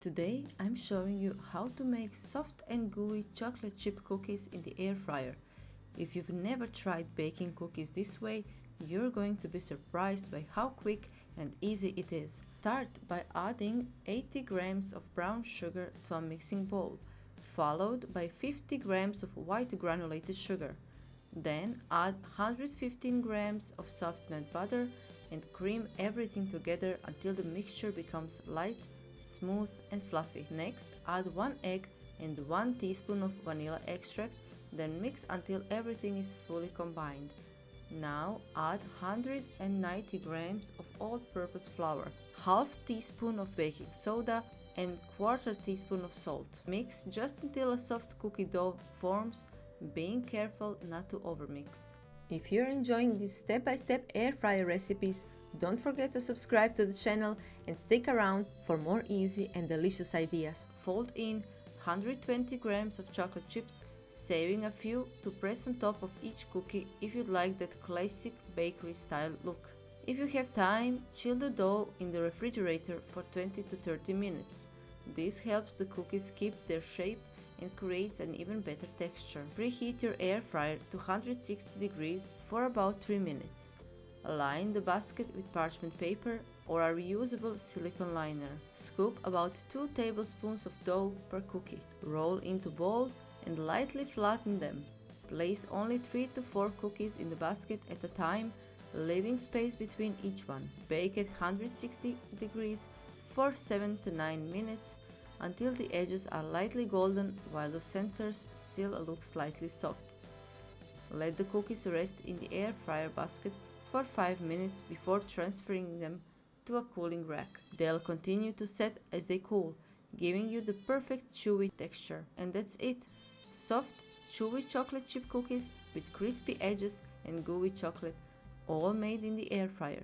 Today I'm showing you how to make soft and gooey chocolate chip cookies in the air fryer. If you've never tried baking cookies this way, you're going to be surprised by how quick and easy it is. Start by adding 80 grams of brown sugar to a mixing bowl, followed by 50 grams of white granulated sugar. Then add 115 grams of softened butter and cream everything together until the mixture becomes light, smooth and fluffy. Next, add 1 egg and 1 teaspoon of vanilla extract, then mix until everything is fully combined. Now add 190 grams of all-purpose flour, half teaspoon of baking soda and quarter teaspoon of salt. Mix just until a soft cookie dough forms, being careful not to overmix. If you're enjoying these step-by-step air fryer recipes, don't forget to subscribe to the channel and stick around for more easy and delicious ideas. Fold in 120 grams of chocolate chips, saving a few to press on top of each cookie if you'd like that classic bakery style look. If you have time, chill the dough in the refrigerator for 20 to 30 minutes. This helps the cookies keep their shape and creates an even better texture. Preheat your air fryer to 160 degrees for about 3 minutes. Line the basket with parchment paper or a reusable silicone liner. Scoop about 2 tablespoons of dough per cookie. Roll into balls and lightly flatten them. Place only 3 to 4 cookies in the basket at a time, leaving space between each one. Bake at 160 degrees for 7 to 9 minutes until the edges are lightly golden while the centers still look slightly soft. Let the cookies rest in the air fryer basket for 5 minutes before transferring them to a cooling rack. They'll continue to set as they cool, giving you the perfect chewy texture. And that's it! Soft, chewy chocolate chip cookies with crispy edges and gooey chocolate, all made in the air fryer.